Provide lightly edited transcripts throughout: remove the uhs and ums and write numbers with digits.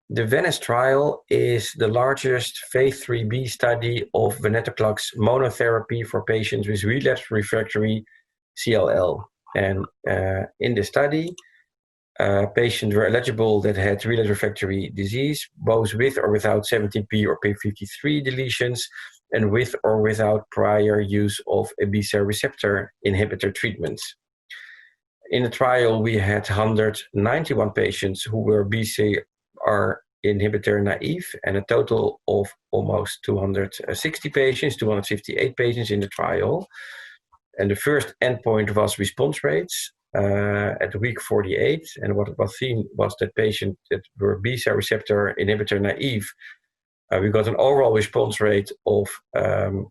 The VENICE trial is the largest phase 3b study of Venetoclax monotherapy for patients with relapsed refractory CLL. And in the study, patients were eligible that had relapsed refractory disease, both with or without 17p or p53 deletions, and with or without prior use of a B-cell receptor inhibitor treatments. In the trial, we had 191 patients who were BCR inhibitor naive, and a total of almost 260 patients, 258 patients in the trial. And the first endpoint was response rates at week 48. And what was seen was that patients that were B-cell receptor inhibitor naive, we got an overall response rate of 85%,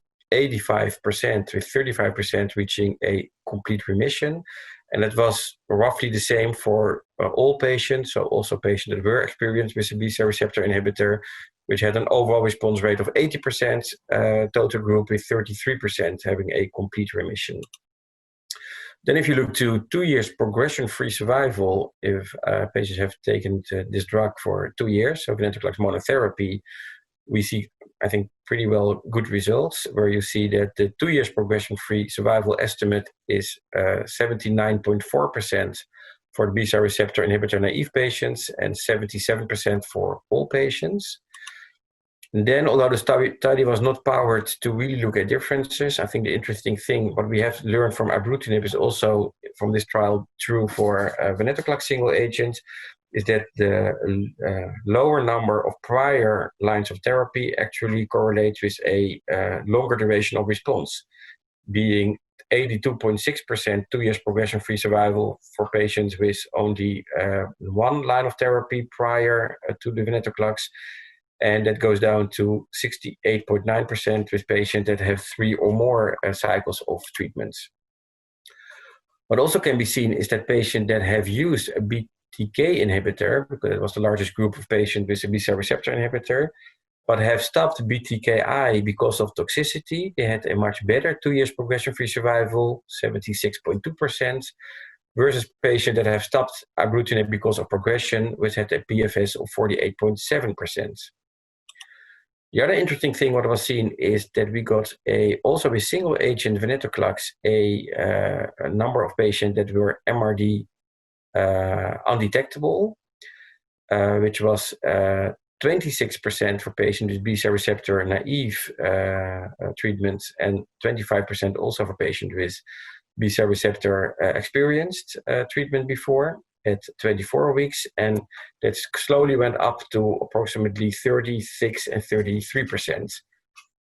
with 35% reaching a complete remission. And it was roughly the same for all patients, so also patients that were experienced with a B-cell receptor inhibitor, which had an overall response rate of 80%, total group with 33% having a complete remission. Then if you look to 2 years progression-free survival, if patients have taken this drug for 2 years, so Venetoclax monotherapy, we see, I think, pretty well good results, where you see that the 2 years progression-free survival estimate is 79.4% for the B-cell receptor inhibitor naive patients and 77% for all patients. And then, although the study was not powered to really look at differences, I think the interesting thing, what we have learned from ibrutinib is also from this trial true for Venetoclax single agent, is that the lower number of prior lines of therapy actually correlates with a longer duration of response, being 82.6% 2 years progression-free survival for patients with only one line of therapy prior to the Venetoclax, and that goes down to 68.9% with patients that have 3 or more cycles of treatments. What also can be seen is that patients that have used a BTK inhibitor, because it was the largest group of patients with a B-cell receptor inhibitor, but have stopped BTKI because of toxicity, they had a much better 2 years progression-free survival, 76.2%, versus patients that have stopped ibrutinib because of progression, which had a PFS of 48.7%. The other interesting thing what was seen is that we got also with single agent Venetoclax a number of patients that were MRD undetectable, which was 26% for patients with B-cell receptor naive treatments, and 25% also for patients with B-cell receptor experienced treatment before at 24 weeks, and that slowly went up to approximately 36 and 33%.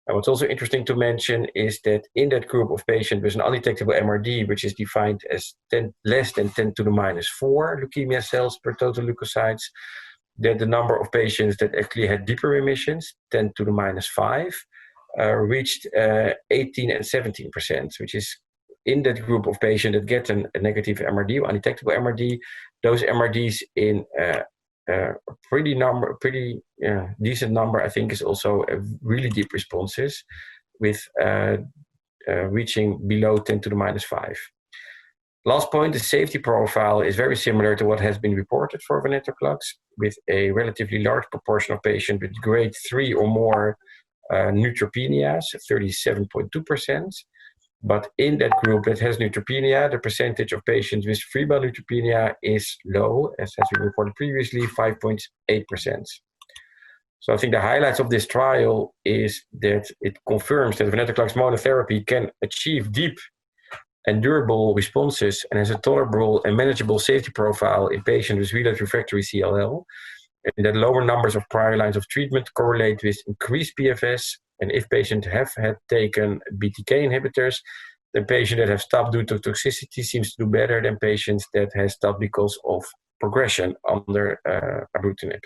And what's also interesting to mention is that in that group of patients with an undetectable MRD, which is defined as less than 10 to the minus 4 leukemia cells per total leukocytes, that the number of patients that actually had deeper remissions, 10 to the minus 5, reached 18 and 17%, which is in that group of patients that get a negative MRD, undetectable MRD, those MRDs in pretty decent number, I think, is also a really deep responses with reaching below 10 to the minus 5. Last point, the safety profile is very similar to what has been reported for Venetoclax, with a relatively large proportion of patients with grade 3 or more neutropenias, 37.2%. But in that group that has neutropenia, the percentage of patients with febrile neutropenia is low, as has been reported previously, 5.8%. So I think the highlights of this trial is that it confirms that Venetoclax monotherapy can achieve deep and durable responses and has a tolerable and manageable safety profile in patients with relapsed refractory CLL, and that lower numbers of prior lines of treatment correlate with increased PFS. And if patients have had taken BTK inhibitors, the patient that have stopped due to toxicity seems to do better than patients that have stopped because of progression under ibrutinib.